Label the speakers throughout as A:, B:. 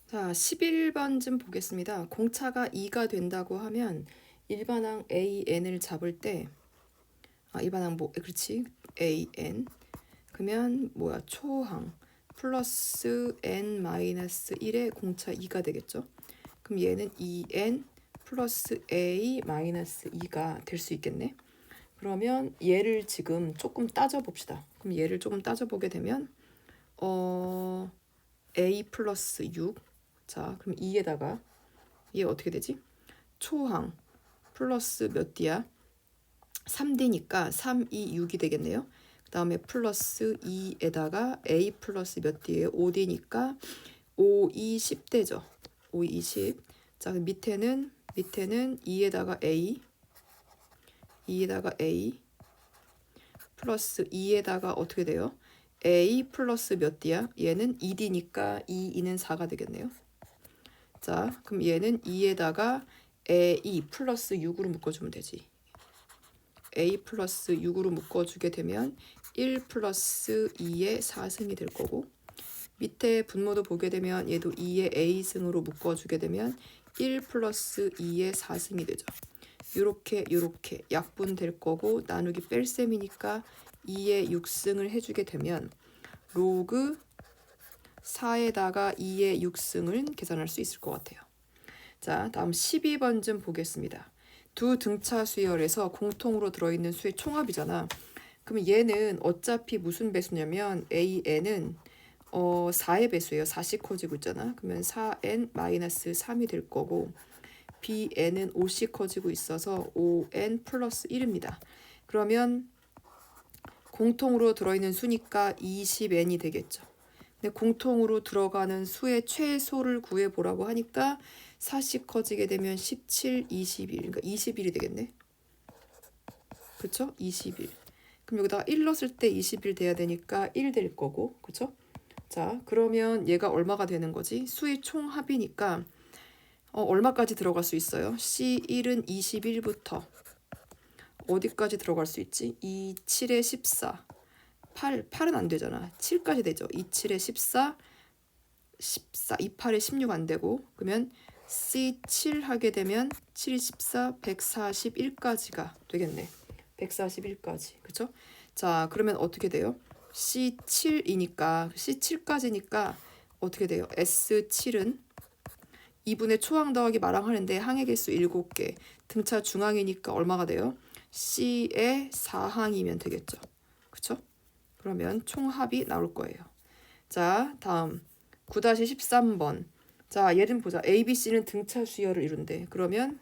A: 자, 11번쯤 보겠습니다. 공차가 2가 된다고 하면 일반항 AN을 잡을 때 일반항 그렇지. AN 그러면 뭐야? 초항 플러스 n 마이너스 1의 공차 2가 되겠죠. 그럼 얘는 2n 플러스 a 마이너스 2가 될 수 있겠네. 그러면 얘를 지금 조금 따져 봅시다. 그럼 얘를 조금 따져 보게 되면 a 플러스 6. 자, 그럼 2에다가 얘 어떻게 되지? 초항 플러스 몇 D야? 3D니까 3, 2, 6이 되겠네요. 그 다음에 플러스 2에다가 a 플러스 몇 D예요? 5D니까 5, 2, 10대죠. 5, 2, 10. 자, 그럼 밑에는 2에다가 a 플러스 2에다가 어떻게 돼요? a 플러스 몇 D야? 얘는 2D니까 2, 2는 4가 되겠네요. 자, 그럼 얘는 2에다가 a 플러스 6으로 묶어주면 되지. a 플러스 6으로 묶어주게 되면 1 플러스 2의 4승이 될 거고, 밑에 분모도 보게 되면 얘도 2의 a승으로 묶어주게 되면 1 플러스 2의 4승이 되죠. 요렇게 약분될 거고, 나누기 뺄셈이니까 2의 6승을 해주게 되면 로그 4에다가 2의 6승을 계산할 수 있을 것 같아요. 자, 다음 12번 좀 보겠습니다. 두 등차 수열에서 공통으로 들어있는 수의 총합이잖아. 그러면 얘는 어차피 무슨 배수냐면 AN은 4의 배수예요. 4씩 커지고 있잖아. 그러면 4n-3이 될 거고, BN은 5씩 커지고 있어서 5n 플러스 1입니다. 그러면 공통으로 들어있는 수니까 20n이 되겠죠. 근데 공통으로 들어가는 수의 최소를 구해보라고 하니까 4씩 커지게 되면 17, 21, 그러니까 21이 되겠네. 그쵸? 21. 그럼 여기다가 1 넣었을 때 21 돼야 되니까 1 될 거고, 그쵸? 자, 그러면 얘가 얼마가 되는 거지? 수의 총합이니까 얼마까지 들어갈 수 있어요? C1은 21부터 어디까지 들어갈 수 있지? 2, 7에 14. 8은 안 되잖아. 7까지 되죠. 2, 7에 14, 2, 8에 16 안 되고, 그러면 C7 하게 되면 7, 14, 141까지가 되겠네. 141까지. 그쵸? 자, 그러면 어떻게 돼요? C7까지니까 어떻게 돼요? S7은 2분의 초항 더하기 마랑 하는데 항의 개수 7개, 등차 중항이니까 얼마가 돼요? C의 4항이면 되겠죠. 그쵸? 그러면 총합이 나올 거예요. 자, 다음 9-13번. 자, 얘는 보자. A, B, C는 등차 수열을 이룬대. 그러면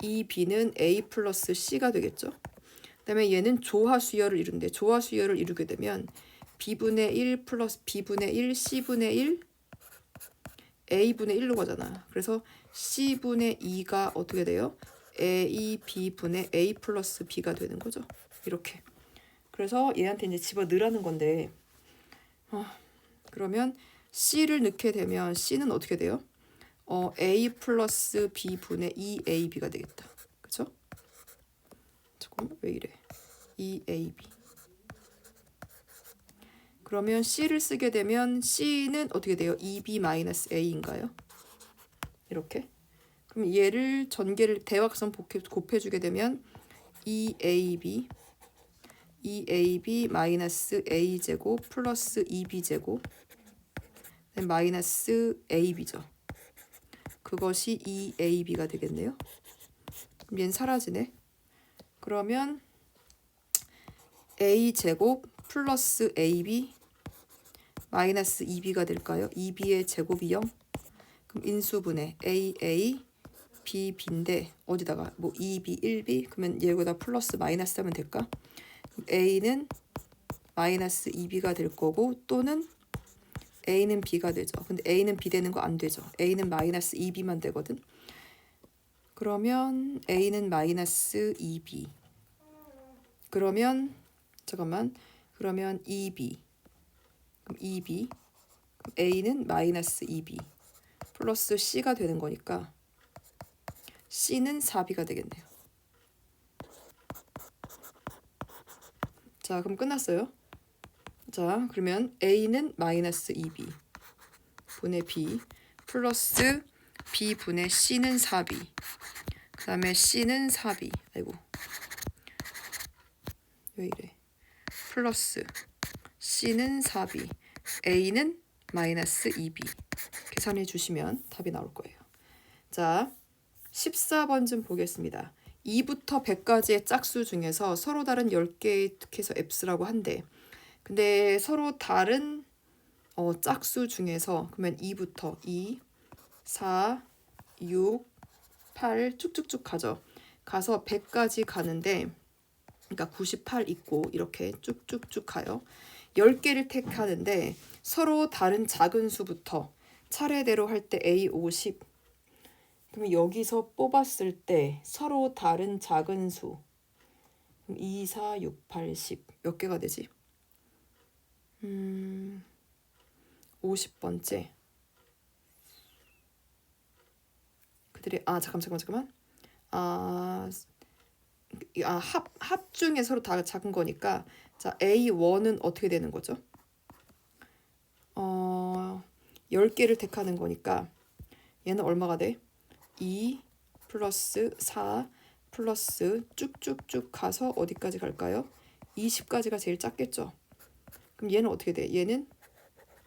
A: 이 B는 A 플러스 C가 되겠죠. 그 다음에 얘는 조화 수열을 이룬대. 조화 수열을 이루게 되면 B분의 1 플러스 B분의 1, C분의 1, A분의 1로 가잖아. 그래서 C분의 2가 어떻게 돼요? A, B분의 A 플러스 B가 되는 거죠. 이렇게. 그래서 얘한테 이제 집어 넣으라는 건데, 그러면 C를 넣게 되면 C는 어떻게 돼요? A 플러스 B분의 2AB가 되겠다. 그쵸? 잠깐만, 왜 이래? 2AB. 그러면 C를 쓰게 되면 C는 어떻게 돼요? 2B-A인가요? 이렇게. 그럼 얘를 전개를 대각선 곱해주게 되면 2AB 마이너스 A제곱 플러스 2B제곱 마이너스 AB죠. 그것이 2AB가 되겠네요. 그럼 얘는 사라지네. 그러면 A제곱 플러스 AB 마이너스 2B가 될까요? 2B의 제곱이 0. 그럼 인수분해 AA BB인데 어디다가 뭐 2B 1B 그러면 얘보다 플러스 마이너스 하면 될까? 그럼 A는 마이너스 2B가 될 거고, 또는 A는 B가 되죠. 근데 A는 B 되는 거 안 되죠. A는 마이너스 2B만 되거든. 그러면 A는 마이너스 2B. 그러면 잠깐만. 그러면 2B. 그럼 2B. 그럼 A는 마이너스 2B. 플러스 C가 되는 거니까 C는 4B가 되겠네요. 자, 그럼 끝났어요. 자, 그러면 A는 마이너스 2B. 분의 B 플러스 B 분의 C는 4B. 그 다음에 C는 4B. 아이고. 왜 이래. 플러스 C는 4B. A는 마이너스 2B. 계산해 주시면 답이 나올 거예요. 자, 14번 좀 보겠습니다. 2부터 100까지의 짝수 중에서 서로 다른 10개의 특해서 F라고 한대. 근데 서로 다른 짝수 중에서 그러면 2부터 2, 4, 6, 8 쭉쭉쭉 가죠. 가서 100까지 가는데 그러니까 98 있고 이렇게 쭉쭉쭉 가요. 10개를 택하는데 서로 다른 작은 수부터 차례대로 할 때 A 50. 그럼 여기서 뽑았을 때 서로 다른 작은 수. 그럼 2, 4, 6, 8, 10. 몇 개가 되지? 50번째. 그들이 잠깐만. 합 중에 서로 다 작은 거니까 자, A1은 어떻게 되는 거죠? 10개를 택하는 거니까 얘는 얼마가 돼? 2 플러스 4 플러스 쭉쭉쭉 가서 어디까지 갈까요? 20까지가 제일 작겠죠. 그럼 얘는 어떻게 돼? 얘는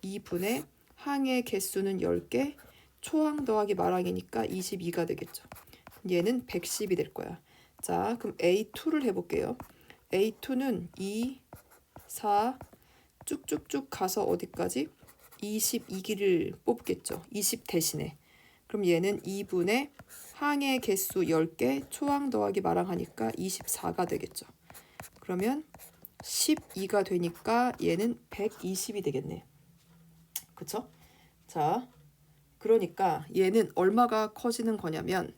A: 2분의 항의 개수는 10개, 초항 더하기 말항이니까 22가 되겠죠. 얘는 110이 될 거야. 자, 그럼 A2를 해볼게요. A2는 2, 4 쭉쭉쭉 가서 어디까지? 22기를 뽑겠죠. 20 대신에. 그럼 얘는 2분의 항의 개수 10개, 초항 더하기 말항 하니까 24가 되겠죠. 그러면 12가 되니까 얘는 120이 되겠네. 그쵸? 자, 그러니까 얘는 얼마가 커지는 거냐면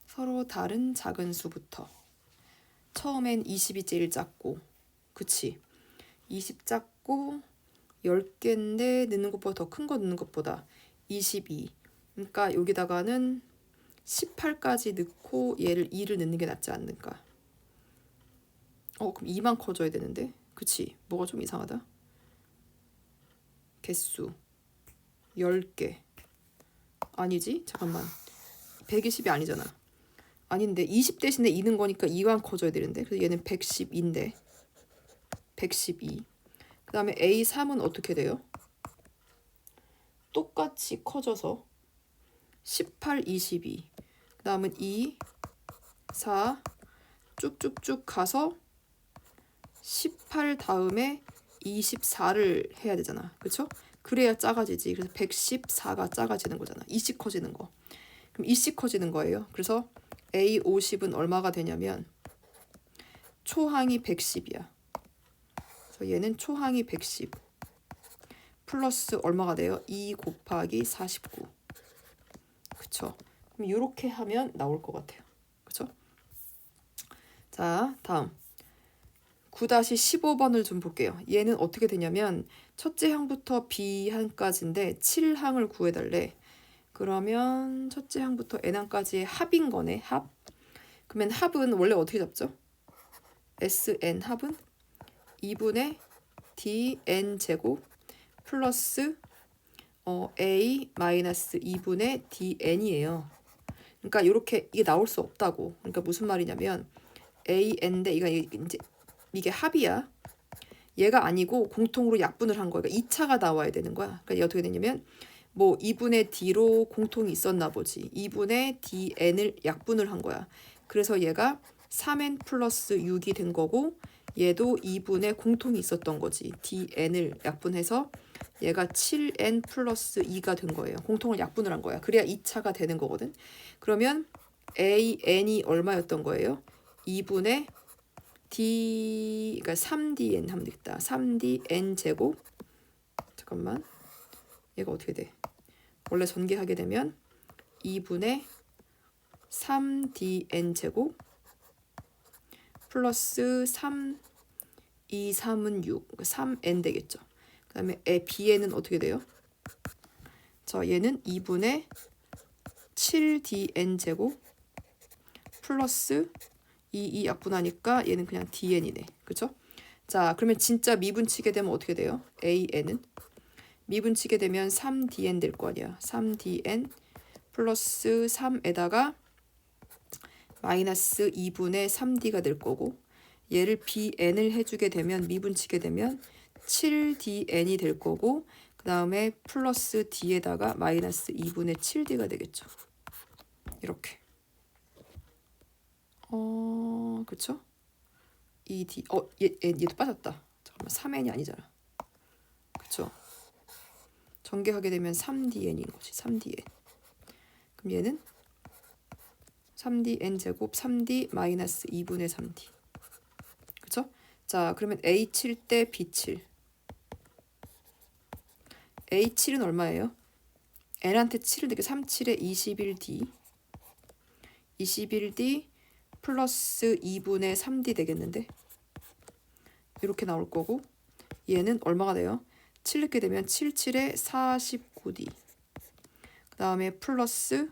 A: 서로 다른 작은 수부터 처음엔 20이 제일 작고 그치? 20 작고 10개인데 넣는 것보다 더 큰 거 넣는 것보다 22. 그러니까 여기다가는 18까지 넣고 얘를 2를 넣는 게 낫지 않는가? 그럼 2만 커져야 되는데? 그치? 뭐가 좀 이상하다. 개수 10개. 아니지? 잠깐만. 120이 아니잖아. 아닌데 20 대신에 2는 거니까 2만 커져야 되는데. 그래서 얘는 110인데 112. 그 다음에 A3은 어떻게 돼요? 똑같이 커져서 18, 22. 그 다음은 2, 4 쭉쭉쭉 가서 18 다음에 24를 해야 되잖아. 그쵸? 그래야 작아지지. 그래서 114가 작아지는 거잖아. 2씩 커지는 거. 그럼 2씩 커지는 거예요. 그래서 A50은 얼마가 되냐면 초항이 110이야. 그래서 얘는 초항이 110 플러스 얼마가 돼요? 2 곱하기 49. 그쵸? 그럼 이렇게 하면 나올 것 같아요. 그쵸? 자, 다음 9-15번을 좀 볼게요. 얘는 어떻게 되냐면 첫째 항부터 B항까지인데 7항을 구해달래. 그러면 첫째 항부터 N항까지의 합인 거네. 합. 그러면 합은 원래 어떻게 잡죠? SN 합은 2분의 DN 제곱 플러스 A 마이너스 2분의 DN이에요. 그러니까 이렇게 이게 나올 수 없다고. 그러니까 무슨 말이냐면 AN인데 이게 합이야. 얘가 아니고 공통으로 약분을 한 거야. 그러니까 2차가 나와야 되는 거야. 그러니까 이게 어떻게 되냐면 뭐 2분의 D로 공통이 있었나 보지. 2분의 DN을 약분을 한 거야. 그래서 얘가 3N 플러스 6이 된 거고 얘도 2분의 공통이 있었던 거지. DN을 약분해서 얘가 7N 플러스 2가 된 거예요. 공통을 약분을 한 거야. 그래야 2차가 되는 거거든. 그러면 AN이 얼마였던 거예요? 2분의 그러니까 3DN 하면 되겠다. 3DN 제곱. 잠깐만. 얘가 어떻게 돼? 원래 전개하게 되면 2분의 3DN 제곱 플러스 3, 2, 3은 6. 3N 되겠죠. 그 다음에 B에는 어떻게 돼요? 자, 얘는 2분의 7DN 제곱 플러스 2 약분하니까 얘는 그냥 DN이네. 그쵸? 자, 그러면 진짜 미분치게 되면 어떻게 돼요? AN은 미분치게 되면 3DN 될 거 아니야. 3DN 플러스 3에다가 마이너스 2분의 3D가 될 거고 얘를 BN을 해주게 되면 미분치게 되면 7DN이 될 거고 그 다음에 플러스 D에다가 마이너스 2분의 7D가 되겠죠. 이렇게. 그쵸? 2D. 얘도 빠졌다. 잠깐만, 3N이 아니잖아. 그쵸? 전개하게 되면 3DN인 거지. 3DN. 그럼 얘는 3DN 제곱 3D 마이너스 2분의 3D. 그쵸? 자, 그러면 A7 대 B7. A7은 얼마예요? N한테 7을 넣게 37에 21D. 21D 플러스 2분의 3D 되겠는데? 이렇게 나올 거고 얘는 얼마가 돼요? 7 넣게 되면 77에 49D. 그 다음에 플러스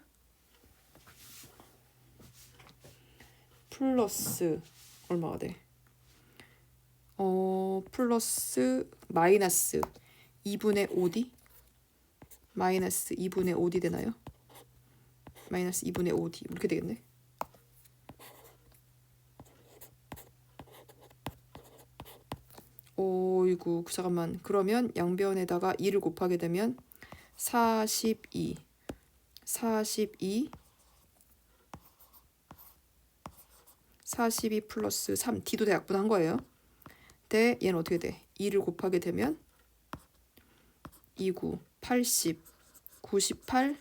A: 얼마가 돼? 플러스 마이너스 2분의 5D? 마이너스 2분의 5D 되나요? 마이너스 2분의 5D 이렇게 되겠네. 오이구 잠깐만. 그러면 양변에다가 2를 곱하게 되면 42 플러스 3 D도 대약분한 거예요. 대 얘는 어떻게 돼? 2를 곱하게 되면 29 80 98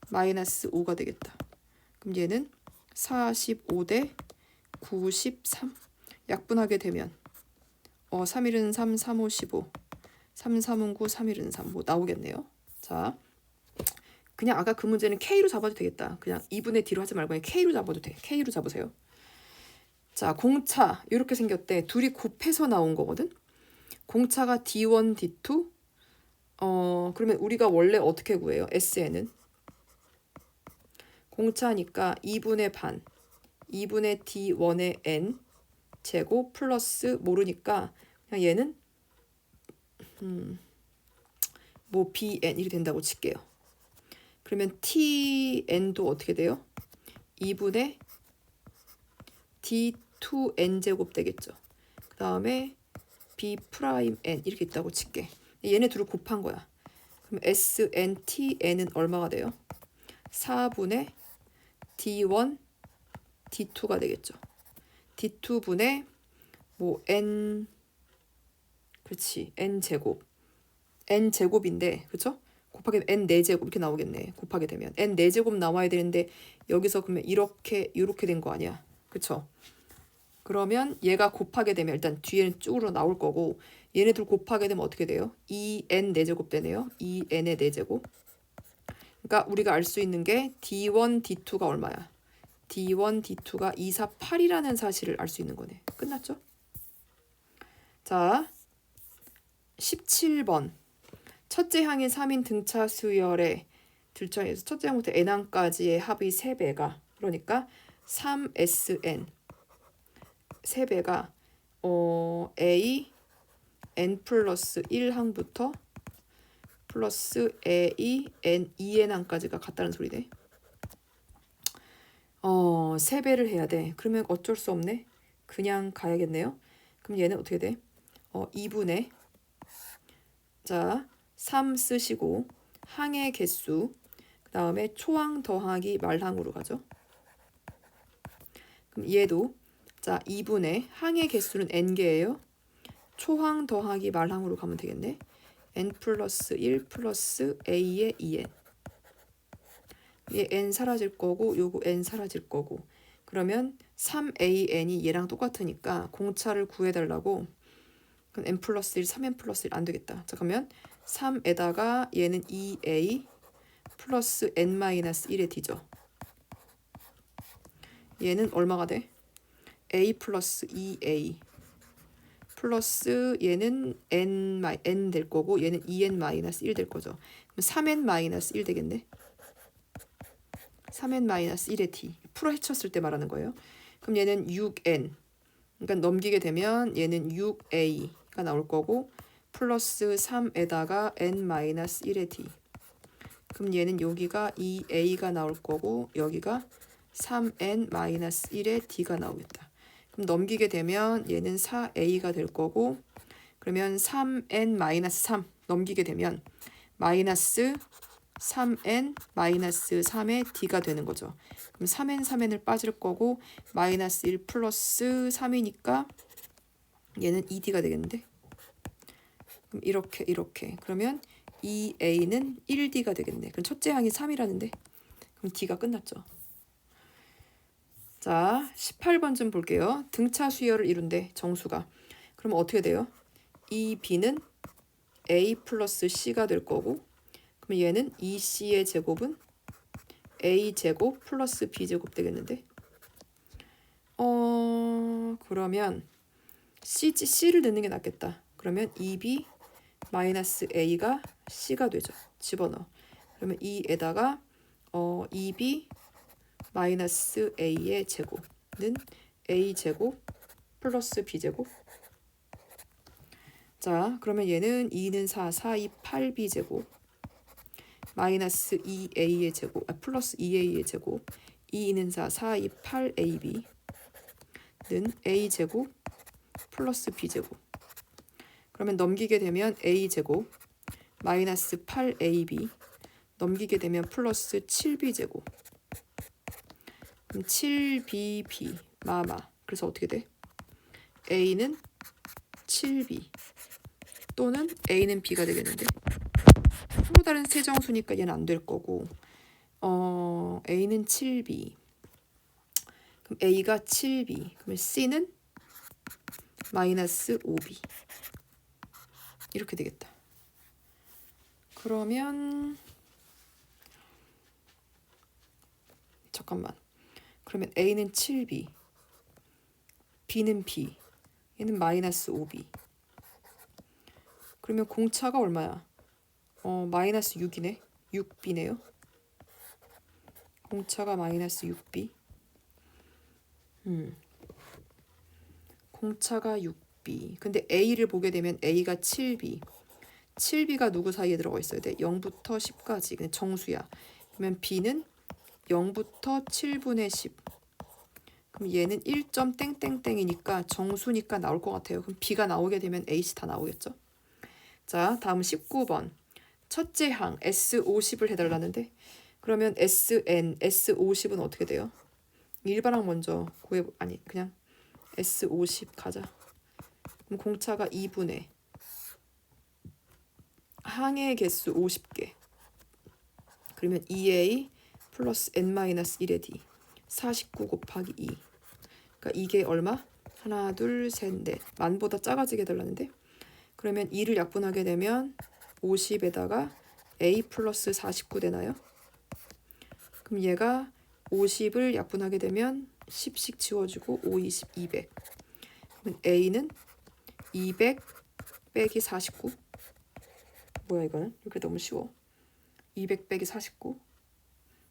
A: 마이너스 5가 되겠다. 그럼 얘는 45대 93 약분하게 되면 3일은 3, 3, 5, 15 3, 3은 9, 3일은 3 뭐 나오겠네요. 자, 그냥 아까 그 문제는 K로 잡아도 되겠다. 그냥 2분의 D로 하지 말고 그냥 K로 잡아도 돼. K로 잡으세요. 자, 공차 이렇게 생겼대. 둘이 곱해서 나온 거거든. 공차가 D1, D2. 그러면 우리가 원래 어떻게 구해요? SN은 공차니까 2분의 반 2분의 D1의 N 제곱 플러스 모르니까 그냥 얘는 뭐 BN 이렇게 된다고 칠게요. 그러면 TN도 어떻게 돼요? 2분의 D2N 제곱 되겠죠. 그 다음에 B 프라임 N 이렇게 있다고 칠게. 얘네 둘을 곱한 거야. 그럼 SN TN은 얼마가 돼요? 4분의 D1 D2가 되겠죠. D2분의 뭐 N 그렇지 N 제곱인데 그쵸? 곱하게 N 4제곱 이렇게 나오겠네. 곱하게 되면 N 4제곱 나와야 되는데 여기서 그러면 이렇게 된 거 아니야. 그쵸? 그러면 얘가 곱하게 되면 일단 뒤에는 쭉으로 나올 거고 얘네들 곱하게 되면 어떻게 돼요? 2N 4제곱 되네요. 2N의 4제곱. 그러니까 우리가 알 수 있는 게 D1, D2가 얼마야? D1, D2가 2, 4, 8이라는 사실을 알 수 있는 거네. 끝났죠? 자, 17번. 첫째 항의 3인 등차 수열의 들처에서 첫째 항부터 n항까지의 합의 3배가 그러니까 3SN 3배가 A N 플러스 1항부터 플러스 A N 2N항까지가 같다는 소리네. 3배를 해야 돼. 그러면 어쩔 수 없네. 그냥 가야겠네요. 그럼 얘는 어떻게 돼? 2분의 자 3 쓰시고 항의 개수 그 다음에 초항 더하기 말항으로 가죠. 그럼 얘도 자 2분의 항의 개수는 n개예요. 초항 더하기 말항으로 가면 되겠네. n 플러스 1 플러스 a의 2n. 얘 n 사라질 거고 요거 n 사라질 거고 그러면 3an이 얘랑 똑같으니까 공차를 구해달라고. 그럼 n 플러스 1 3n 플러스 1 안 되겠다. 자 그러면 3에다가 얘는 2a 플러스 n 마이너스 1의 d죠. 얘는 얼마가 돼? a 플러스 2a 플러스 얘는 n 될 거고 얘는 2n 마이너스 1 될 거죠. 그럼 3n 마이너스 1 되겠네. 3n 마이너스 1의 d 풀어 헤쳤을 때 말하는 거예요. 그럼 얘는 6n 그러니까 넘기게 되면 얘는 6a가 나올 거고 플러스 3에다가 n-1의 d. 그럼 얘는 여기가 2a가 나올 거고 여기가 3n-1의 d가 나오겠다. 그럼 넘기게 되면 얘는 4a가 될 거고 그러면 3n-3 넘기게 되면 마이너스 3n-3의 d가 되는 거죠. 그럼 3n을 빠질 거고 마이너스 1 플러스 3이니까 얘는 2d가 되겠는데. 그럼 이렇게 그러면 2a는 1d가 되겠네. 그럼 첫째 항이 3이라는데 그럼 d가 끝났죠. 자 18번 좀 볼게요. 등차 수열을 이룬대 정수가. 그럼 어떻게 돼요? 이 b는 a 플러스 c가 될 거고 그럼 얘는 2c의 제곱은 a 제곱 플러스 b 제곱 되겠는데 그러면 c를 넣는 게 낫겠다. 그러면 2b 마이너스 a가 c가 되죠. 집어넣어. 그러면 2에다가 2b 마이너스 a의 제곱은 a 제곱 플러스 b 제곱. 자 그러면 얘는 2는 4, 4, 2, 8b 제곱 마이너스 2a의 제곱 플러스 2a의 제곱 2는 4, 4, 2, 8ab는 a 제곱 플러스 b 제곱. 그러면 넘기게 되면 a 제곱 마이너스 8ab 넘기게 되면 플러스 7b 제곱. 그럼 7bb 마마. 그래서 어떻게 돼? a는 7b 또는 a는 b가 되겠는데 서로 다른 세정수니까 얘는 안 될 거고 a는 7b 그럼 a가 7b 그러면 c는 마이너스 5b 이렇게 되겠다. 그러면 잠깐만. 그러면 a는 7b b는 b 얘는 마이너스 5b 그러면 공차가 얼마야? 마이너스 6이네. 6b네요. 공차가 마이너스 6b. 공차가 6b. 근데 a를 보게 되면 a가 7b. 7b가 누구 사이에 들어가 있어야 돼? 0부터 10까지. 그냥 정수야. 그러면 b는 0부터 7분의 10. 그럼 얘는 1점 땡땡땡이니까 정수니까 나올 것 같아요. 그럼 b가 나오게 되면 a씨 다 나오겠죠? 자, 다음 19번. 첫째 항 S50을 해달라는데 그러면 S50은 어떻게 돼요? 일반항 먼저 그냥 S50 가자. 그럼 공차가 2분의 항의 개수 50개. 그러면 2a 플러스 n-1의 d 49 곱하기 2. 그러니까 이게 얼마? 하나, 둘, 셋, 넷. 만보다 작아지게 해달라는데 그러면 2를 약분하게 되면 50에다가 a 플러스 49 되나요? 그럼 얘가 50을 약분하게 되면 10씩 지워주고 5, 20, 200. 그럼 a는 200 빼기 49. 뭐야 이거는? 이렇게 너무 쉬워. 200 빼기 49.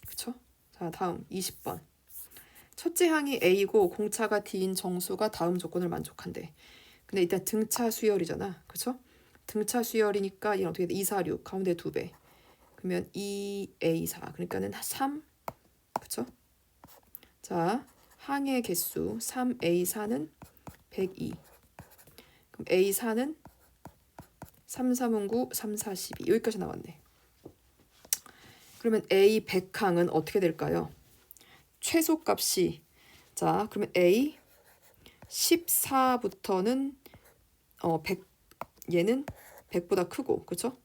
A: 그쵸? 자 다음 20번. 첫째 항이 a고 공차가 d인 정수가 다음 조건을 만족한대. 근데 일단 등차 수열이잖아. 그쵸? 등차 수열이니까 얘는 어떻게 돼? 2, 4, 6 가운데 2배. 그러면 2a4 그러니까는 3. 그쵸? 자 항의 개수 3a4는 102. 그럼 a4는 3, 3은 9, 3, 4, 12 여기까지 나왔네. 그러면 a 100항은 어떻게 될까요? 최소값이 자 그러면 a 14부터는 100 얘는 100보다 크고 그쵸?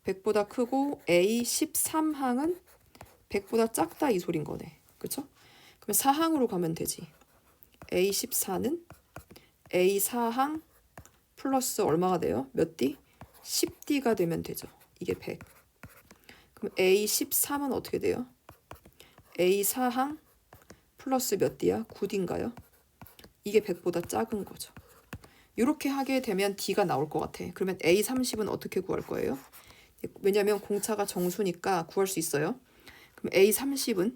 A: 100보다 크고 a 13항은 100보다 작다 이 소린 거네. 그쵸? 그럼 4항으로 가면 되지. a 14는 a 4항 플러스 얼마가 돼요? 몇 d? 10d가 되면 되죠. 이게 100. 그럼 a 13은 어떻게 돼요? a 4항 플러스 몇 d야? 9d인가요? 이게 100보다 작은 거죠. 이렇게 하게 되면 d가 나올 것 같아. 그러면 a 30은 어떻게 구할 거예요? 왜냐면 공차가 정수니까 구할 수 있어요. 그럼 a 30은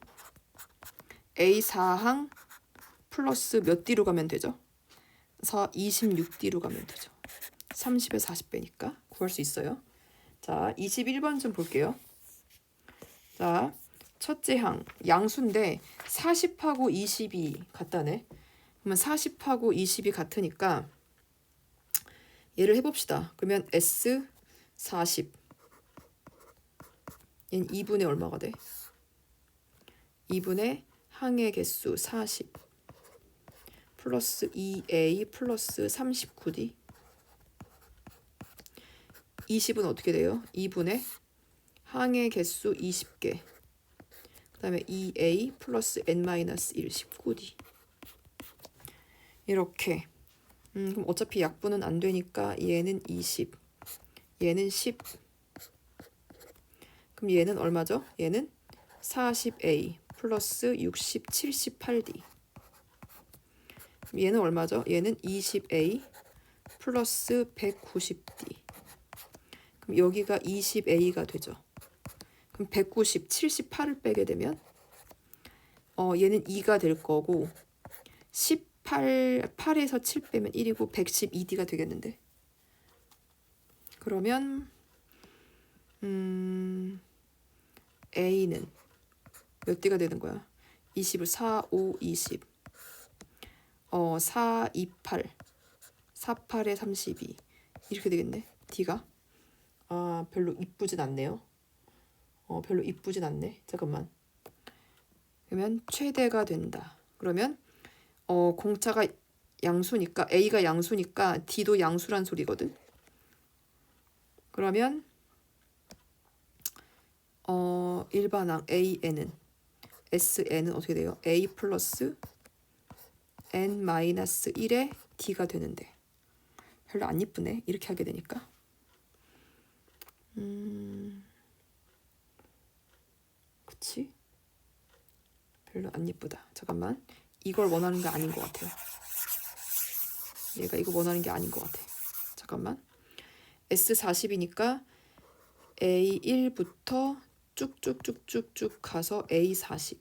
A: a 4항 플러스 몇 D로 가면 되죠? 26D로 가면 되죠. 30의 40배니까 구할 수 있어요. 자, 21번 좀 볼게요. 자, 첫째 항 양수인데 40하고 20이 같다네. 그러면 40하고 20이 같으니까 얘를 해봅시다. 그러면 S40 얘는 2분의 얼마가 돼? 2분의 항의 개수 40 플러스 2A 플러스 39D 20은 어떻게 돼요? 2분의 항의 개수 20개 그 다음에 2A 플러스 N-1 19D 이렇게 그럼 어차피 약분은 안 되니까 얘는 20 얘는 10 그럼 얘는 얼마죠? 얘는 40A 플러스 60 78D 그럼 얘는 얼마죠? 얘는 20A 플러스 190D 그럼 여기가 20A가 되죠. 그럼 190, 78을 빼게 되면 얘는 2가 될 거고 8에서 7 빼면 1이고 112D가 되겠는데 그러면 A는 몇 D가 되는 거야? 20을 4, 5, 20 4, 2, 8 48에 32 이렇게 되겠네. D가 별로 이쁘진 않네요. 별로 이쁘진 않네. 잠깐만. 그러면 최대가 된다. 그러면 공차가 양수니까 A가 양수니까 D도 양수란 소리거든. 그러면 일반항 AN은 SN은 어떻게 돼요? A 플러스 N-1의 D가 되는데 별로 안 이쁘네. 이렇게 하게 되니까 그치? 별로 안 이쁘다. 잠깐만. 이걸 원하는 게 아닌 것 같아요. 얘가 이거 원하는 게 아닌 것 같아. 잠깐만. S40이니까 A1부터 쭉쭉쭉쭉쭉 가서 A40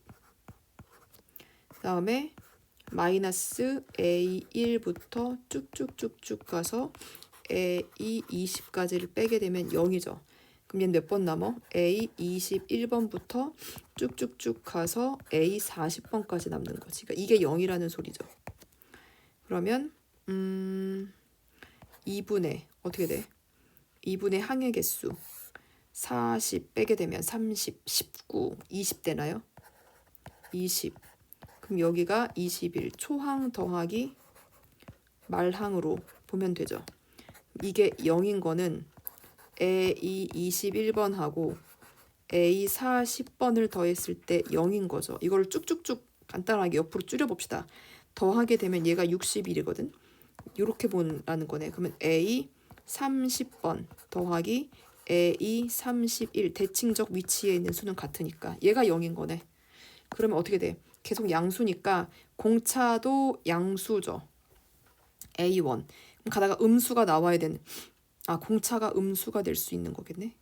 A: 그 다음에 마이너스 A1부터 쭉쭉쭉쭉 가서 A20까지를 빼게 되면 0이죠. 그럼 얘는 몇 번 남아? A21번부터 쭉쭉쭉 가서 A40번까지 남는 거지. 그러니까 이게 0이라는 소리죠. 그러면 2분의 어떻게 돼? 2분의 항의 개수 40 빼게 되면 30, 19, 20 되나요? 20. 그럼 여기가 21 초항 더하기 말항으로 보면 되죠. 이게 0인 거는 A 21번하고 A 40번을 더했을 때 0인 거죠. 이걸 쭉쭉쭉 간단하게 옆으로 줄여봅시다. 더하게 되면 얘가 61이거든. 이렇게 보라는 거네. 그러면 A 30번 더하기 A 31 대칭적 위치에 있는 수는 같으니까 얘가 0인 거네. 그러면 어떻게 돼? 계속 양수니까 공차도 양수죠. A1 그럼 가다가 음수가 나와야 되는 공차가 음수가 될 수 있는 거겠네.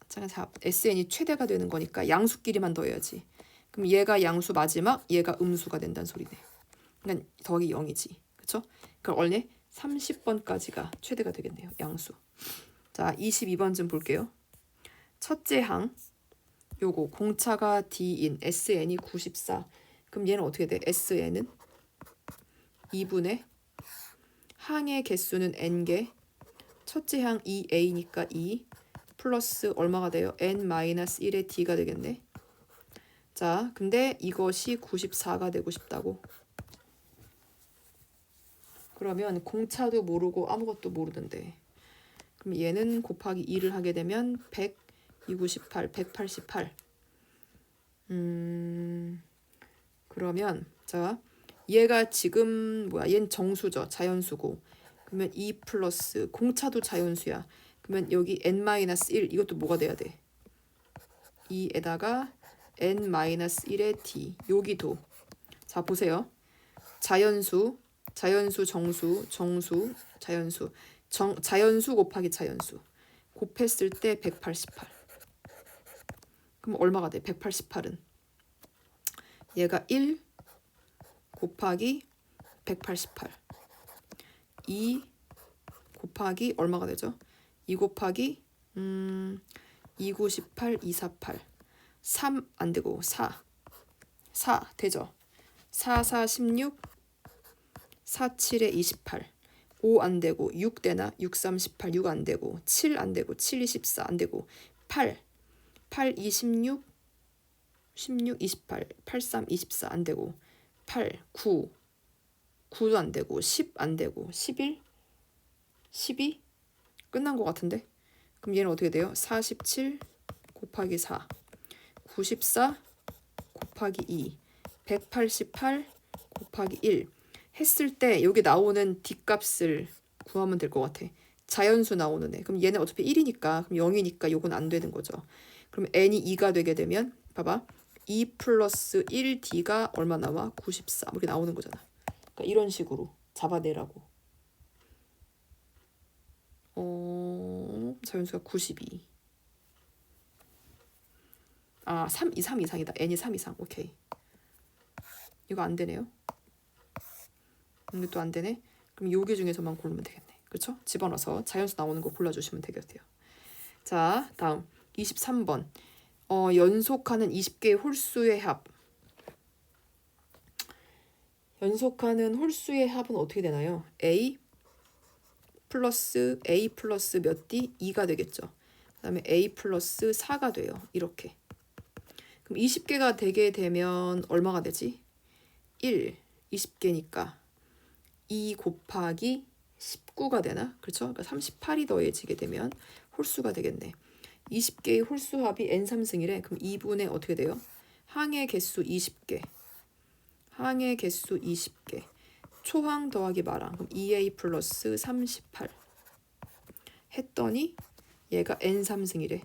A: 자, SN이 최대가 되는 거니까 양수끼리만 더해야지. 그럼 얘가 양수 마지막 얘가 음수가 된다는 소리네. 그러니까 더하기 0이지. 그쵸? 그럼 원래 30번까지가 최대가 되겠네요. 양수. 자, 22번 좀 볼게요. 첫째 항 요거 공차가 D인 SN이 94. 그럼 얘는 어떻게 돼? SN은 2분의 항의 개수는 N개 첫째 항 2A니까 2 플러스 얼마가 돼요? N-1의 D가 되겠네. 자, 근데 이것이 94가 되고 싶다고. 그러면 공차도 모르고 아무것도 모르던데. 그럼 얘는 곱하기 2를 하게 되면 100, 298, 188. 그러면 자, 얘가 지금 얘는 정수죠. 자연수고. 그러면 2 플러스 공차도 자연수야. 그러면 여기 N-1 이것도 뭐가 돼야 돼? 2에다가 N-1의 D 여기도 자 보세요. 자연수 정수 자연수 곱하기 자연수 곱했을 때 188. 그럼 얼마가 돼? 188은 얘가 1 곱하기 188. 2 곱하기 얼마가 되죠? 2 곱하기 298, 248. 3 안 되고 4. 4 되죠? 4, 4, 16. 4, 7에 28. 5 안 되고 6 되나? 6, 3, 18. 6 안 되고 7 안 되고 7, 24 안 되고 8. 8, 26. 16, 28. 8, 3, 24 안 되고 8, 9. 9도 안 되고 10 안 되고 11. 12. 끝난 것 같은데? 그럼 얘는 어떻게 돼요? 47 곱하기 4. 94 곱하기 2. 188 곱하기 1. 했을 때 여기 나오는 뒷값을 구하면 될 것 같아. 자연수 나오는 애. 그럼 얘는 어차피 1이니까 그럼 0이니까 요건 안 되는 거죠. 그럼 n이 2가 되게 되면 봐봐. 2 플러스 1d가 얼마 나와? 94 이렇게 나오는 거잖아. 그러니까 이런 식으로 잡아내라고. 자연수가 92. 아, 3 이상이다. n이 3 이상. 오케이. 이거 안 되네요. 이것도 안 되네. 그럼 요게 중에서만 고르면 되겠네. 그렇죠? 집어넣어서 자연수 나오는 거 골라주시면 되겠대요. 자, 다음 23번. 연속하는 20개의 홀수의 합. 연속하는 홀수의 합은 어떻게 되나요? A 플러스 몇 D? 2가 되겠죠. 그 다음에 A 플러스 4가 돼요. 이렇게. 그럼 20개가 되게 되면 얼마가 되지? 1, 20개니까 2 곱하기 19가 되나? 그렇죠? 그러니까 38이 더해지게 되면 홀수가 되겠네. 20개의 홀수합이 n3승이래. 그럼 2분의 어떻게 돼요? 항의 개수 20개. 항의 개수 20개. 초항 더하기 마랑. 그럼 2a 플러스 38. 했더니 얘가 n3승이래.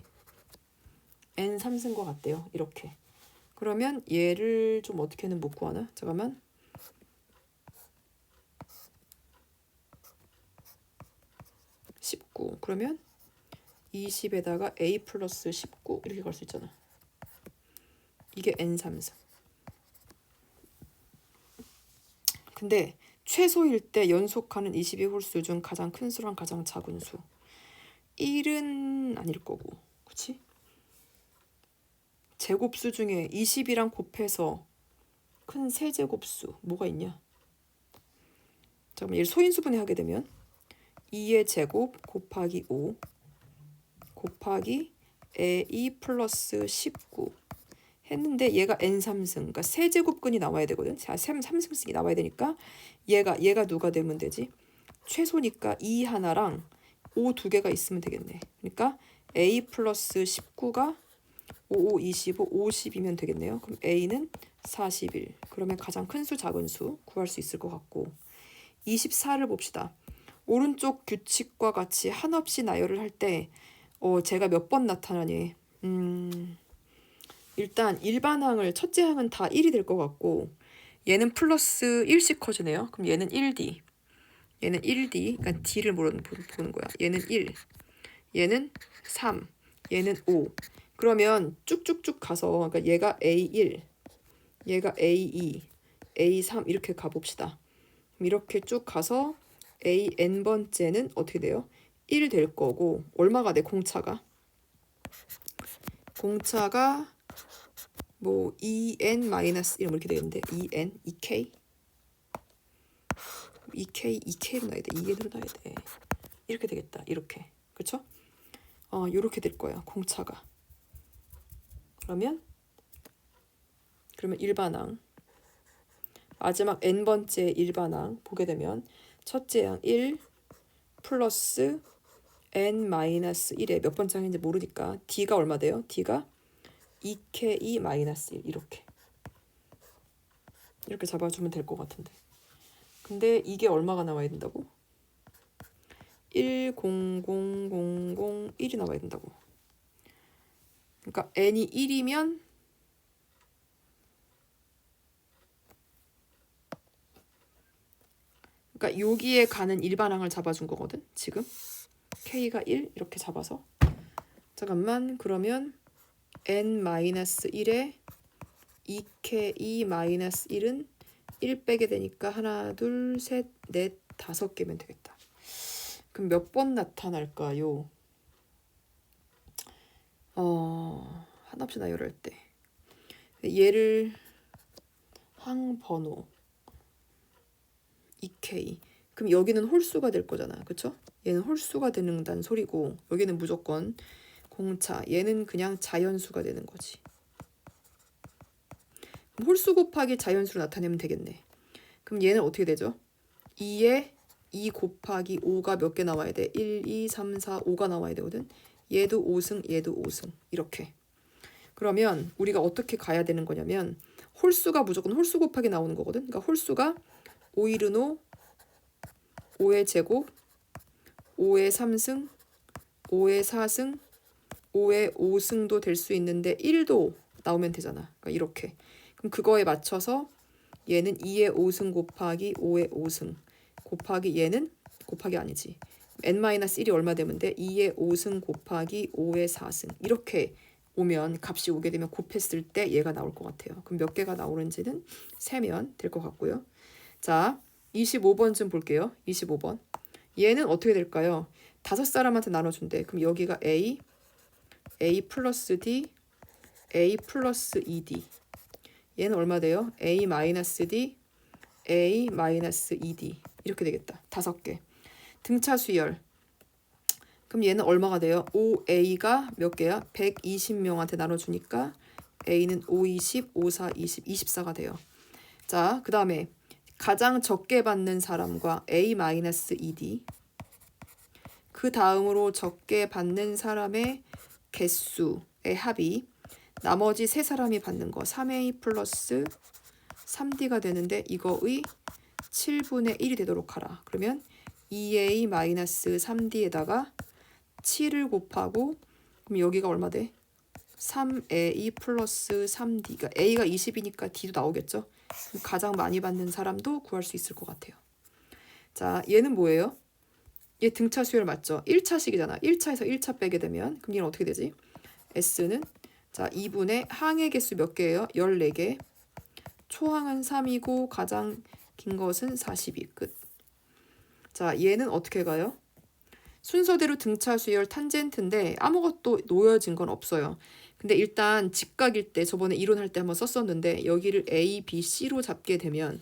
A: n3승 것 같대요. 이렇게. 그러면 얘를 좀 어떻게는 못 구하나? 잠깐만. 그러면 20에다가 a 플러스 19 이렇게 갈 수 있잖아. 이게 n3승. 근데 최소일 때 연속하는 20의 홀수 중 가장 큰 수랑 가장 작은 수. 1은 아닐 거고. 그치? 제곱수 중에 20이랑 곱해서 큰 세제곱수 뭐가 있냐? 잠깐만, 얘를 소인수분해 하게 되면 2의 제곱 곱하기 5 곱하기 a 플러스 19 했는데 얘가 n3승. 그러니까 세제곱근이 나와야 되거든. 자, 3승이 나와야 되니까 얘가 누가 되면 되지? 최소니까 2 하나랑 5 두 개가 있으면 되겠네. 그러니까 a 플러스 19가 5, 25, 50이면 되겠네요. 그럼 a는 41. 그러면 가장 큰 수, 작은 수 구할 수 있을 것 같고 24를 봅시다. 오른쪽 규칙과 같이 한없이 나열을 할 때 제가 몇 번 나타나니? 일단 일반항을 첫째 항은 다 1이 될 것 같고 얘는 플러스 1씩 커지네요. 그럼 얘는 1D. 얘는 1D. 그러니까 D를 보는 거야. 얘는 1. 얘는 3. 얘는 5. 그러면 쭉쭉쭉 가서 그러니까 얘가 A1, 얘가 A2, A3 이렇게 가봅시다. 이렇게 쭉 가서 AN번째는 어떻게 돼요? 1 될 거고 얼마가 돼? 공차가 뭐 2n 마이너스 이런 이렇게 되겠는데 2n, 2k로 나야 돼. 2n으로 나야 돼. 이렇게 되겠다. 이렇게. 그렇죠? 이렇게 될 거야. 공차가. 그러면 일반항 마지막 n번째 일반항 보게 되면 첫째 항 1 플러스 n 마이너스 1에 몇 번째 항인지 모르니까 d가 얼마 돼요? d가 2k 마이너스 1 이렇게 잡아주면 될 것 같은데. 근데 이게 얼마가 나와야 된다고? 1, 0, 0, 0, 0, 1이 나와야 된다고. 그러니까 n이 1이면 그러니까 여기에 가는 일반항을 잡아준 거거든. 지금 k가 1 이렇게 잡아서 잠깐만. 그러면 n-1에 2k-1은 1 빼게 되니까 하나, 둘, 셋, 넷, 5개면 되겠다. 그럼 몇 번 나타날까요? 한없이 나열할 때 얘를 항번호 EK 그럼 여기는 홀수가 될 거잖아. 그쵸? 얘는 홀수가 되는다는 소리고 여기는 무조건 공차 얘는 그냥 자연수가 되는 거지. 그럼 홀수 곱하기 자연수로 나타내면 되겠네. 그럼 얘는 어떻게 되죠? 2에 2 곱하기 5가 몇 개 나와야 돼? 1, 2, 3, 4, 5가 나와야 되거든. 얘도 5승, 얘도 5승. 이렇게. 그러면 우리가 어떻게 가야 되는 거냐면 홀수가 무조건 홀수 곱하기 나오는 거거든. 그러니까 홀수가 5일은 5, 5의 제곱, 5의 3승, 5의 4승, 5의 5승도 될 수 있는데 1도 나오면 되잖아. 그러니까 이렇게. 그럼 그거에 맞춰서 얘는 2의 5승 곱하기 5의 5승 곱하기 얘는 곱하기 아니지. n-1이 얼마 되면 돼? 2의 5승 곱하기 5의 4승 이렇게 오면 값이 오게 되면 곱했을 때 얘가 나올 것 같아요. 그럼 몇 개가 나오는지는 세면 될 것 같고요. 자, 25번 좀 볼게요. 25번. 얘는 어떻게 될까요? 5사람한테 나눠준대. 그럼 여기가 A, A 플러스 D, A 플러스 2D. 얘는 얼마 돼요? A 마이너스 D, A 마이너스 2D. 이렇게 되겠다. 5개. 등차 수열. 그럼 얘는 얼마가 돼요? 5A가 몇 개야? 120명한테 나눠주니까 A는 5, 20, 5, 4, 20, 24가 돼요. 자, 그 다음에 가장 적게 받는 사람과 A-2D 그 다음으로 적게 받는 사람의 개수의 합이 나머지 3사람이 받는 거 3A 플러스 3D가 되는데 이거의 7분의 1이 되도록 하라. 그러면 2A-3D에다가 7을 곱하고 그럼 여기가 얼마 돼? 3A 플러스 3D. 그러니까 A가 20이니까 D도 나오겠죠? 가장 많이 받는 사람도 구할 수 있을 것 같아요. 자, 얘는 뭐예요? 얘 등차 수열 맞죠? 1차식이잖아. 1차에서 1차 빼게 되면 그럼 얘는 어떻게 되지? S는 자 2분의 항의 개수 몇 개예요? 14개. 초항은 3이고 가장 긴 것은 42. 끝. 자, 얘는 어떻게 가요? 순서대로 등차 수열 탄젠트인데 아무것도 놓여진 건 없어요. 근데 일단 직각일 때 저번에 이론할 때 한번 썼었는데 여기를 A, B, C로 잡게 되면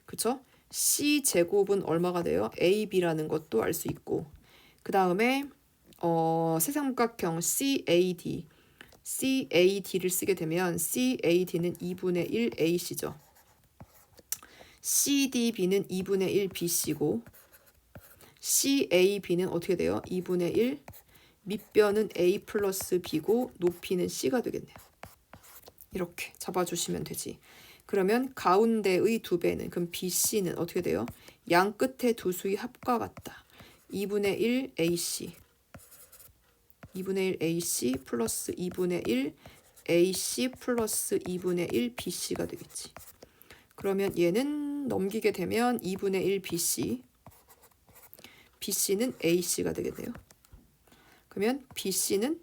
A: 그쵸? C 제곱은 얼마가 돼요? AB라는 것도 알 수 있고 그 다음에 세삼각형 CAD CAD를 쓰게 되면 CAD는 2분의 1 AC죠. CDB는 2분의 1 BC고 CAB는 어떻게 돼요? 2분의 1 밑변은 A 플러스 B고 높이는 C가 되겠네요. 이렇게 잡아주시면 되지. 그러면 가운데의 2배는 그럼 BC는 어떻게 돼요? 양 끝에 두 수의 합과 같다. 2분의 1 AC 2분의 1 AC 플러스 2분의 1 AC 플러스 2분의 1 BC가 되겠지. 그러면 얘는 넘기게 되면 2분의 1 BC BC는 AC가 되겠네요. 그러면 BC는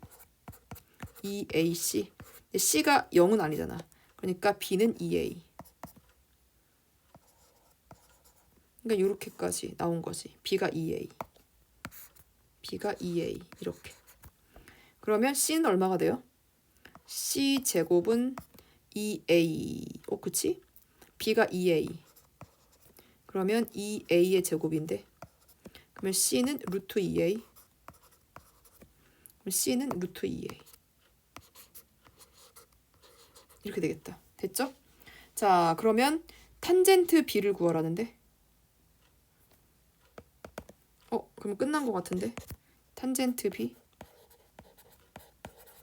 A: 2AC C가 0은 아니잖아. 그러니까 B는 2A. 그러니까 이렇게까지 나온 거지. B가 2A. B가 2A. 이렇게. 그러면 C는 얼마가 돼요? C 제곱은 2A. 그치? B가 2A. 그러면 2A의 제곱인데 그러면 C는 루트 2A. 그럼 C는 루트 2A. 이렇게 되겠다. 됐죠? 자, 그러면 탄젠트 B를 구하라는데 그러면 끝난 것 같은데 탄젠트 B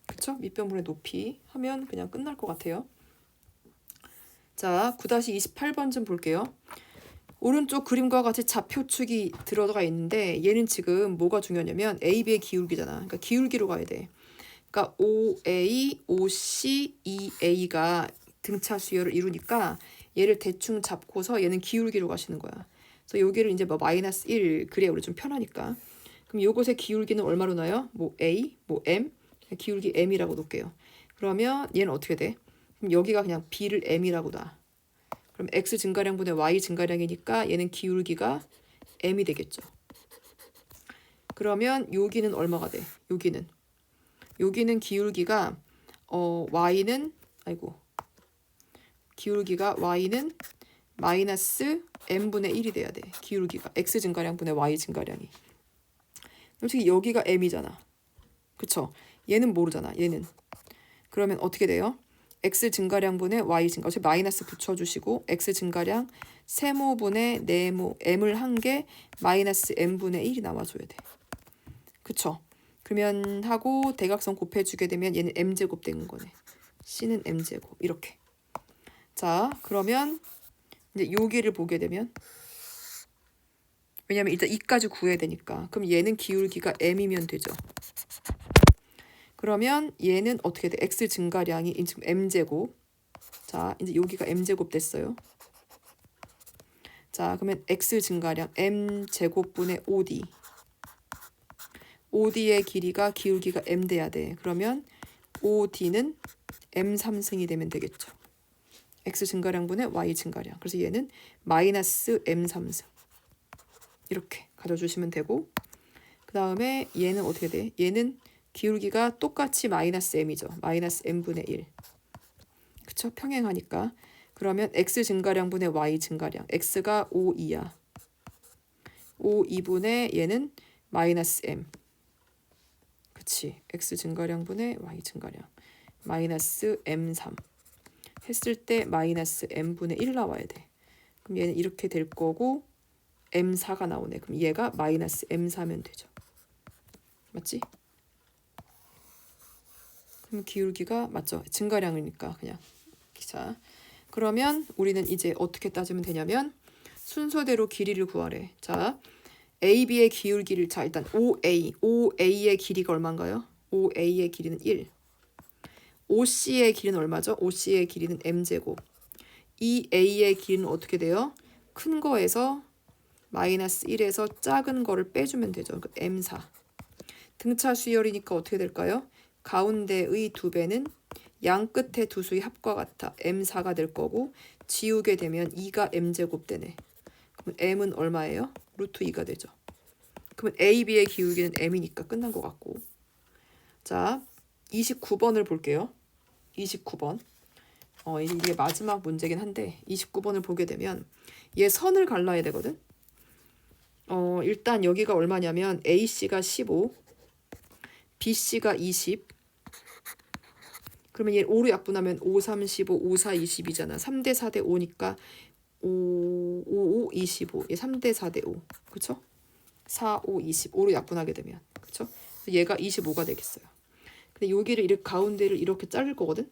A: 그쵸? 밑변분의 높이 하면 그냥 끝날 것 같아요. 자, 9-28번 좀 볼게요. 오른쪽 그림과 같이 좌표축이 들어가 있는데 얘는 지금 뭐가 중요하냐면 AB의 기울기잖아. 그러니까 기울기로 가야 돼. 그러니까 OA, OC, EA가 등차 수열을 이루니까 얘를 대충 잡고서 얘는 기울기로 가시는 거야. 그래서 여기를 이제 뭐 마이너스 1 그래야 우리 좀 편하니까. 그럼 요것의 기울기는 얼마로 나요? 뭐 A, 뭐 M, 기울기 M이라고 놓을게요. 그러면 얘는 어떻게 돼? 그럼 여기가 그냥 B를 M이라고 놔. 그럼 x 증가량분의 y 증가량이니까 얘는 기울기가 m이 되겠죠. 그러면 여기는 얼마가 돼? 여기는 기울기가 y는 기울기가 y는 마이너스 m분의 1이 돼야 돼. 기울기가 x 증가량분의 y 증가량이. 솔직히 여기가 m이잖아. 그쵸? 얘는 모르잖아. 얘는. 그러면 어떻게 돼요? x 증가량분의 y 증가. 어차피 마이너스 붙여주시고 x 증가량 세모분의 네모 m을 한 게 마이너스 m분의 1이 나와줘야 돼. 그쵸? 그러면 하고 대각선 곱해주게 되면 얘는 m제곱 되는 거네. c는 m제곱. 이렇게. 자, 그러면 이제 여기를 보게 되면 왜냐면 일단 2까지 구해야 되니까. 그럼 얘는 기울기가 m이면 되죠. 그러면 얘는 어떻게 돼? x 증가량이 지금 m제곱. 자, 이제 여기가 m제곱 됐어요. 자, 그러면 x 증가량 m제곱분의 5d. 5d의 길이가 기울기가 m 돼야 돼. 그러면 5d는 m 3승이 되면 되겠죠. x 증가량분의 y 증가량. 그래서 얘는 마이너스 m 3승. 이렇게 가져주시면 되고, 그 다음에 얘는 어떻게 돼? 얘는 기울기가 똑같이 마이너스 m이죠. 마이너스 m분의 1. 그쵸? 평행하니까. 그러면 x 증가량분의 y 증가량. x가 5,2야. 5,2분의 얘는 마이너스 m. 그치? x 증가량분의 y 증가량. 마이너스 m3. 했을 때 마이너스 m분의 1 나와야 돼. 그럼 얘는 이렇게 될 거고 m4가 나오네. 그럼 얘가 마이너스 m4면 되죠. 맞지? 그럼 기울기가 맞죠? 증가량이니까 그냥. 자, 그러면 우리는 이제 어떻게 따지면 되냐면 순서대로 길이를 구하래. 자, AB의 기울기를 자 일단 OA의 길이가 얼마인가요? OA의 길이는 1. OC의 길이는 얼마죠? OC의 길이는 m제곱. 이 A의 길이는 어떻게 돼요? 큰 거에서 마이너스 1에서 작은 거를 빼주면 되죠. 그러니까 m4. 등차 수열이니까 어떻게 될까요? 가운데의 2배는 양 끝의 두 수의 합과 같아. m4가 될 거고 지우게 되면 2가 m제곱 되네. 그럼 m은 얼마예요? 루트 2가 되죠. 그러면 AB의 기울기는 m이니까 끝난 것 같고. 자, 29번을 볼게요. 29번. 이게 마지막 문제긴 한데 29번을 보게 되면 얘 선을 갈라야 되거든. 일단 여기가 얼마냐면 AC가 15, BC가 20. 그러면 얘 5로 약분하면 5, 3, 15, 5, 4, 20이잖아. 3대 4대 5니까 5, 5, 5, 25. 얘 3대 4대 5. 그쵸? 4, 5, 20. 5로 약분하게 되면. 그쵸? 얘가 25가 되겠어요. 근데 여기를 이렇게 가운데를 이렇게 자를 거거든.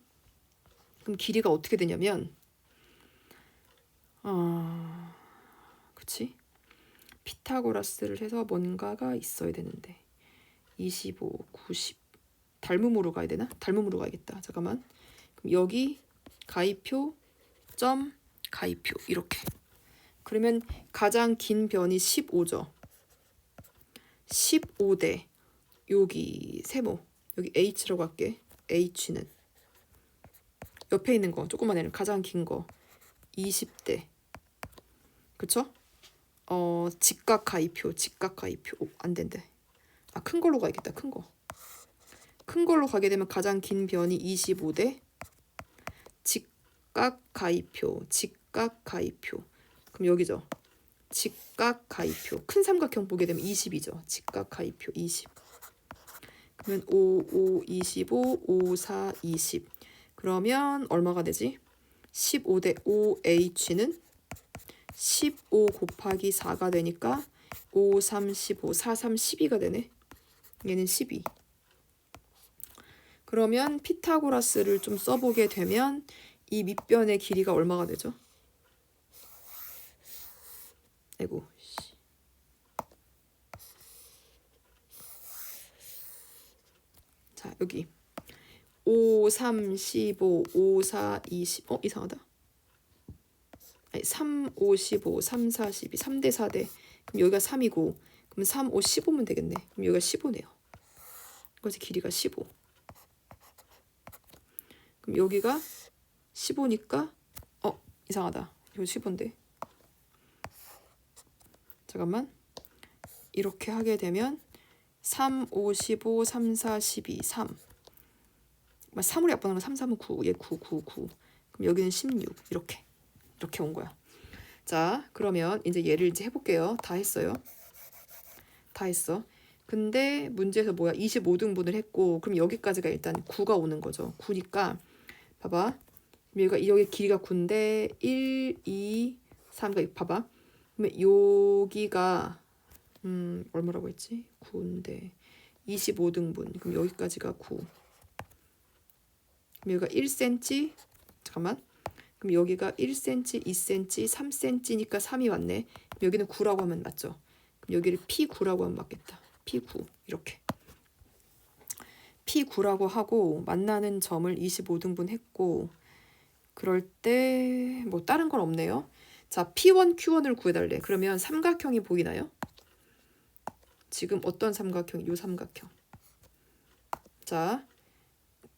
A: 그럼 길이가 어떻게 되냐면 그치? 피타고라스를 해서 뭔가가 있어야 되는데 25, 90 닮음으로 가야 되나? 닮음으로 가야겠다. 잠깐만. 그럼 여기 가위표 점 가위표 이렇게. 그러면 가장 긴 변이 15죠. 15대 여기 세모 여기 H라고 할게. H는 옆에 있는 거 조그만 애는 가장 긴 거 20대. 그쵸? 직각 가위표 안 된대. 큰 걸로 가야겠다. 큰 걸로 가게 되면 가장 긴 변이 25대 직각 가위표. 그럼 여기죠. 직각 가위표. 큰 삼각형 보게 되면 20이죠. 직각 가위표 20. 그러면 5, 5, 25, 5, 4, 20. 그러면 얼마가 되지? 15대 5H는 15 곱하기 4가 되니까 5, 3, 15, 4, 3, 12가 되네. 얘는 12. 그러면 피타고라스를 좀 써보게 되면 이 밑변의 길이가 얼마가 되죠? 아이고. 자, 여기 5, 3, 15, 5, 4, 20. 이상하다. 아니, 3, 5, 15, 3, 4, 12. 3대 4대. 그럼 여기가 3이고 그럼 3, 5, 15면 되겠네. 그럼 여기가 15네요. 그래서 길이가 15. 그럼 여기가 15니까 이상하다. 이거 15인데. 잠깐만. 이렇게 하게 되면 3, 5, 15, 3, 4, 12, 3. 3으로 약분하면 3, 3은 9, 얘 9, 9, 9. 그럼 여기는 16. 이렇게 온 거야. 자, 그러면 이제 얘를 이제 해볼게요. 다 했어요. 다 했어. 근데 문제에서 뭐야? 25등분을 했고, 그럼 여기까지가 일단 9가 오는 거죠. 9니까 봐봐. 여기 길이가 9인데 1, 2, 3가 봐봐. 그러면 여기가 얼마라고 했지? 9인데 25등분. 그럼 여기까지가 9. 그럼 여기가 1cm. 잠깐만. 그럼 여기가 1cm, 2cm, 3cm니까 3이 왔네. 그럼 여기는 9라고 하면 맞죠? 그럼 여기를 P9라고 하면 맞겠다. P9 이렇게. P9라고 하고 만나는 점을 25등분 했고, 그럴 때 뭐 다른 건 없네요. 자, P1, Q1을 구해달래. 그러면 삼각형이 보이나요? 지금 어떤 삼각형? 요 삼각형. 자,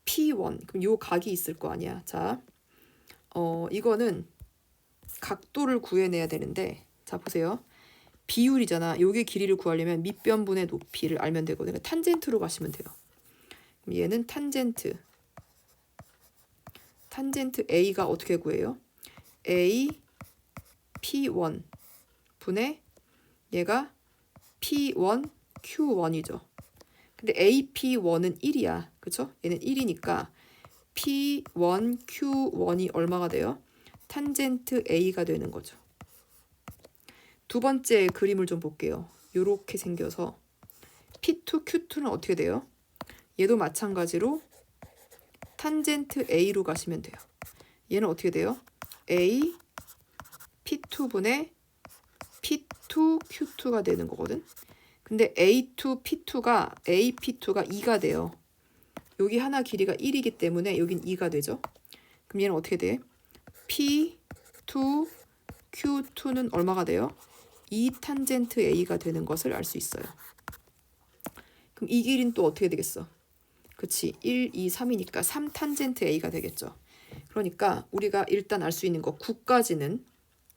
A: P1. 그럼 요 각이 있을 거 아니야. 자, 이거는 각도를 구해내야 되는데, 자 보세요. 비율이잖아. 요게 길이를 구하려면 밑변분의 높이를 알면 되거든요. 탄젠트로 가시면 돼요. 그럼 얘는 탄젠트 A가 어떻게 구해요? A P1 분의 얘가 P1 Q1이죠. 근데 AP1은 1이야. 그쵸? 얘는 1이니까 P1 Q1이 얼마가 돼요? 탄젠트 A가 되는 거죠. 두 번째 그림을 좀 볼게요. 요렇게 생겨서 P2, Q2는 어떻게 돼요? 얘도 마찬가지로 탄젠트 A로 가시면 돼요. 얘는 어떻게 돼요? A P2분의 P2 Q2가 되는 거거든. 근데 A2 P2가 A P2가 2가 돼요. 여기 하나 길이가 1이기 때문에 여긴 2가 되죠. 그럼 얘는 어떻게 돼? P2 Q2는 얼마가 돼요? 2 탄젠트 A가 되는 것을 알 수 있어요. 그럼 이 길이는 또 어떻게 되겠어? 그치, 1, 2, 3이니까 3 탄젠트 A가 되겠죠. 그러니까 우리가 일단 알 수 있는 거 9까지는,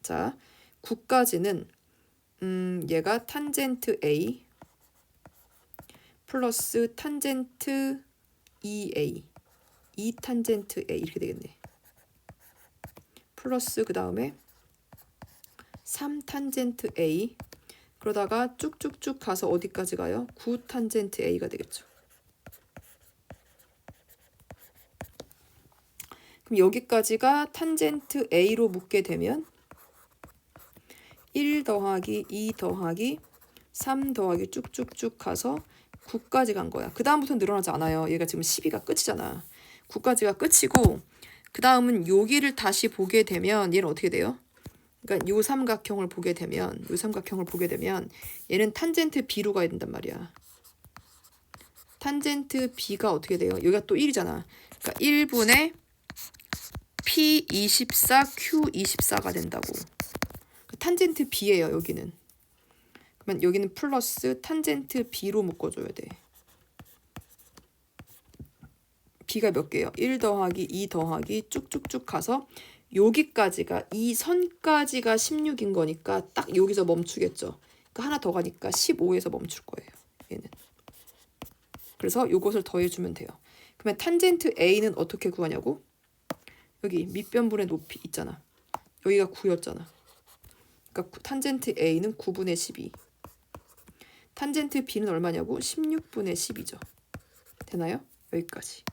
A: 자 9까지는 얘가 탄젠트 A 플러스 탄젠트 2A 2 탄젠트 A 이렇게 되겠네. 플러스 그 다음에 3 탄젠트 A, 그러다가 쭉쭉쭉 가서 어디까지 가요? 9 탄젠트 A가 되겠죠. 그럼 여기까지가 탄젠트 A로 묶게 되면 1 더하기 2 더하기 3 더하기 쭉쭉쭉 가서 9까지 간 거야. 그 다음부터는 늘어나지 않아요. 얘가 지금 12가 끝이잖아. 9까지가 끝이고, 그 다음은 여기를 다시 보게 되면 얘는 어떻게 돼요? 그러니까 요 삼각형을 보게 되면 얘는 탄젠트 B로 가야 된단 말이야. 탄젠트 B가 어떻게 돼요? 여기가 또 1이잖아. 그러니까 1분의 P24 Q24가 된다고. 탄젠트 B예요, 여기는. 그러면 여기는 플러스 탄젠트 B로 묶어줘야 돼. B가 몇 개예요? 1 더하기 2 더하기 쭉쭉쭉 가서 여기까지가, 이 선까지가 16인 거니까 딱 여기서 멈추겠죠. 그러니까 하나 더 가니까 15에서 멈출 거예요, 얘는. 그래서 요것을 더해주면 돼요. 그러면 탄젠트 A는 어떻게 구하냐고? 여기 밑변분의 높이 있잖아. 여기가 9였잖아. 그러니까 탄젠트 A는 9분의 12. 탄젠트 B는 얼마냐고? 16분의 12죠. 되나요? 여기까지.